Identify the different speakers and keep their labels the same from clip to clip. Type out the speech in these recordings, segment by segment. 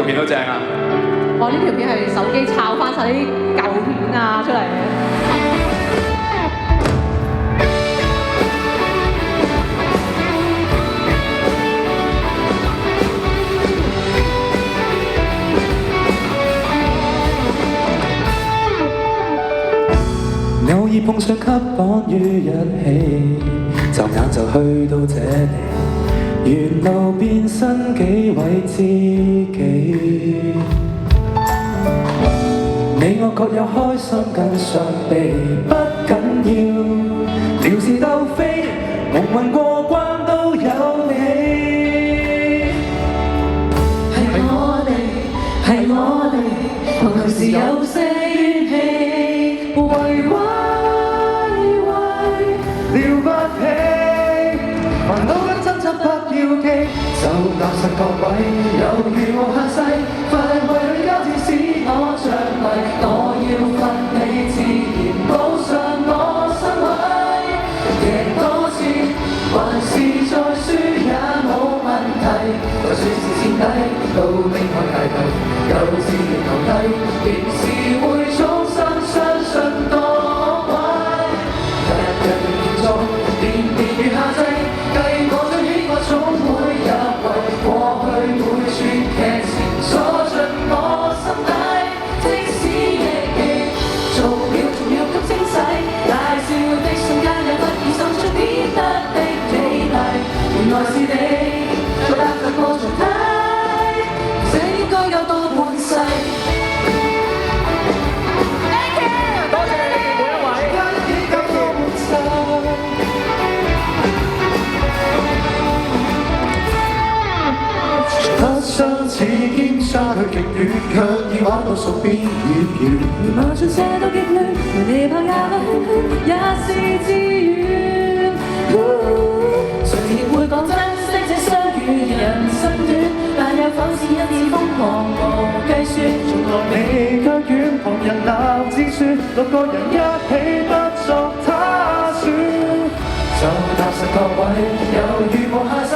Speaker 1: 條片都正啊！
Speaker 2: 哇！呢條片係手機抄翻晒啲舊片啊出嚟嘅。
Speaker 3: 偶爾碰上給綁於一起，驟眼就去到這裡，沿路變身幾位知己。你我各有開心跟傷悲，不緊要，聊是鬥非，蒙混過關都有你。係我哋，同時有些怨氣，為了不起，煩惱跟爭執不要記，就踏實各位，猶如無限世，快為你交戰使我着迷，我要分你自然補上我身位，贏多次還是再輸也冇問題，就算是墊底都拎開大題，有志投低，仍是會終身相信各位。如夏季，計我最喜愛總會入圍，過去每串劇情鎖進我心底，即使亦做了重要及精細，大笑的瞬間有不易滲出顯得的美麗，原來是你再踏着過重體，這應該有多半世。相似兼差距極遠，卻已玩到熟邊與遠。麻將射到極亂，和你拍廿個圈圈，也是自願。誰亦會講珍惜這相遇，人生短，但又否是一次瘋狂無計算。從來未腳軟，旁人鬧之説，六個人一起不作他説。就踏實各位，猶如無下世，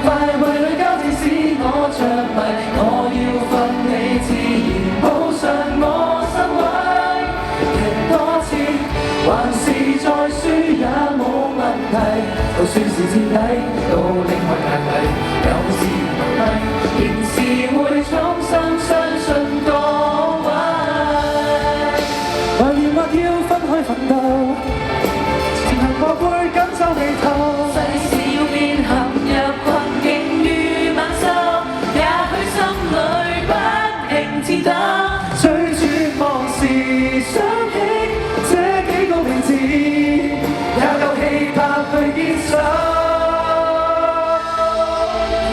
Speaker 3: 快為你交戰使我着迷，我要分你自然補上我身位，贏多次還是再輸也冇問題，就算是墊底都拎開大題，有志投低，仍是會衷心相信各位。懷念或要分開奮鬥，前行過會感受眉頭。世事要變陷入困境與猛獸，也許心裏不停顫抖。最絕望時想起這幾個名字，也夠氣魄去堅守。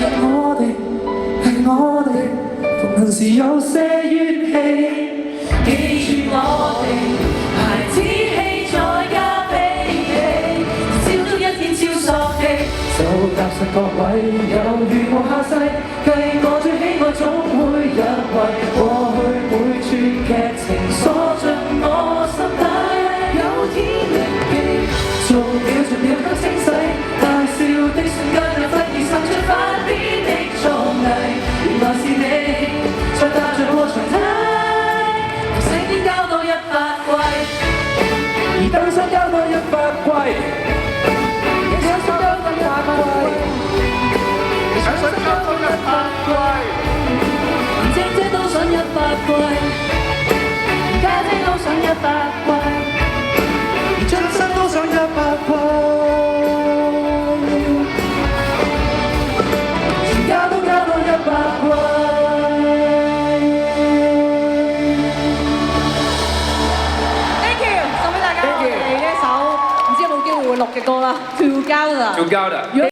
Speaker 3: 係我哋，同行時有些怨氣，記住我哋。就踏實各位，猶如無下世，計我最喜愛總會入圍，過去每串劇情鎖進我心底，有天力記，做了盡了給清洗，大笑的瞬間又忽然滲出反邊的壯麗，原來是你再踏着過牆梯，同聖經交到100季，而登山交到100季。想交到100季，姐姐都想100季，家姐都想100季，而張生都想100季，全家都交到100季。
Speaker 2: Thank you， 送俾大家我哋呢一首唔知有冇機會會錄嘅歌啦，Together。